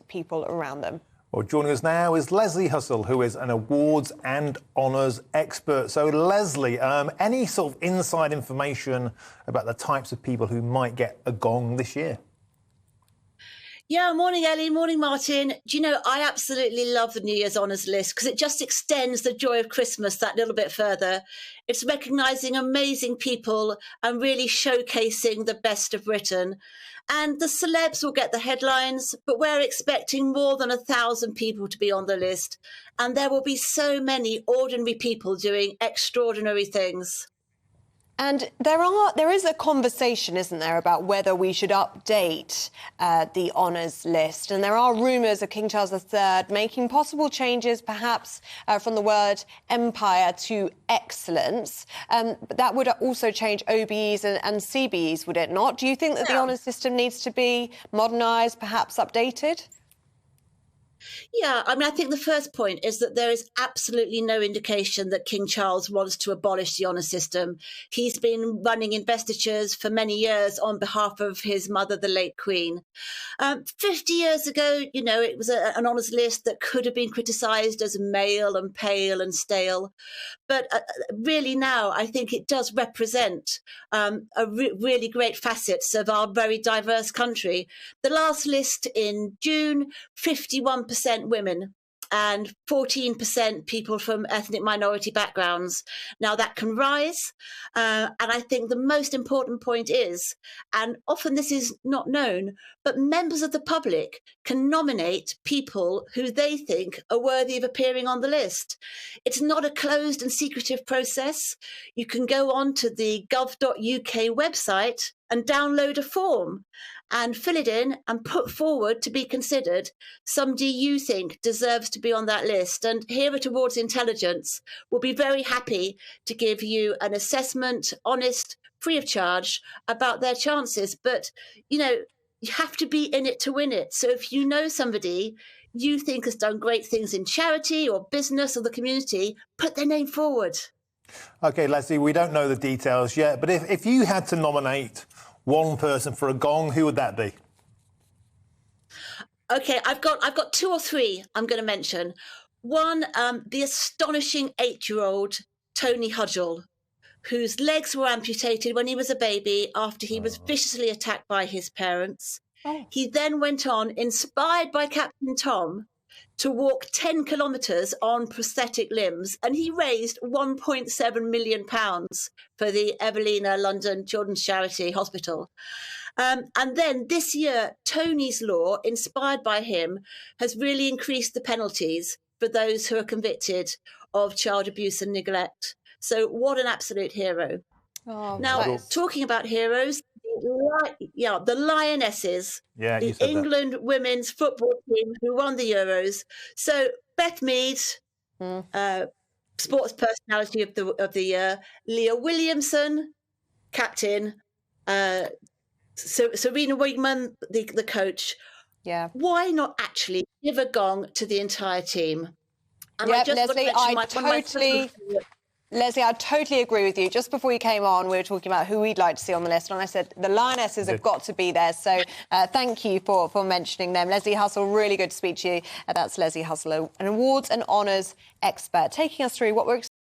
people around them. Well, joining us now is Leslie Hussell, who is an awards and honours expert. So, Leslie, any sort of inside information about the types of people who might get a gong this year? Yeah, morning, Ellie. Morning, Martin. Do you know, I absolutely love the New Year's Honours list because it just extends the joy of Christmas that little bit further. It's recognising amazing people and really showcasing the best of Britain. And the celebs will get the headlines, but we're expecting more than 1,000 people to be on the list. And there will be so many ordinary people doing extraordinary things. And there is a conversation, isn't there, about whether we should update the honours list. And there are rumours of King Charles III making possible changes, perhaps from the word empire to excellence. But that would also change OBEs and CBEs, would it not? Do you think that the honours system needs to be modernised, perhaps updated? Yeah, I mean, I think the first point is that there is absolutely no indication that King Charles wants to abolish the honour system. He's been running investitures for many years on behalf of his mother, the late Queen. 50 years ago, you know, it was an honours list that could have been criticised as male and pale and stale. But really now, I think it does represent really great facets of our very diverse country. The last list in June, 51% women and 14% people from ethnic minority backgrounds. Now that can rise. And I think the most important point is, and often this is not known, but members of the public can nominate people who they think are worthy of appearing on the list. It's not a closed and secretive process. You can go on to the gov.uk website and download a form and fill it in and put forward to be considered somebody you think deserves to be on that list. And here at Awards Intelligence, we'll be very happy to give you an assessment, honest, free of charge, about their chances. But, you know, you have to be in it to win it. So if you know somebody you think has done great things in charity or business or the community, put their name forward. OK, Leslie, we don't know the details yet, but if you had to nominate one person for a gong, who would that be? OK, I've got two or three I'm going to mention. One, the astonishing 8-year-old Tony Hudgell, whose legs were amputated when he was a baby after he was viciously attacked by his parents. He then went on, inspired by Captain Tom, to walk 10 kilometres on prosthetic limbs, and he raised £1.7 million for the Evelina London Children's Charity Hospital. And then this year, Tony's Law, inspired by him, has really increased the penalties for those who are convicted of child abuse and neglect. So what an absolute hero. Now, talking about heroes, the Lionesses, the England women's football team who won the Euros. So Beth Mead, sports personality of the year, Leah Williamson, captain, Serena Wigman, the coach. Yeah. Why not actually give a gong to the entire team? And Leslie, I totally agree with you. Just before you came on, we were talking about who we'd like to see on the list, and I said the Lionesses have got to be there. So thank you for mentioning them. Leslie Hussell, really good to speak to you. That's Leslie Hussell, an awards and honours expert, taking us through what we're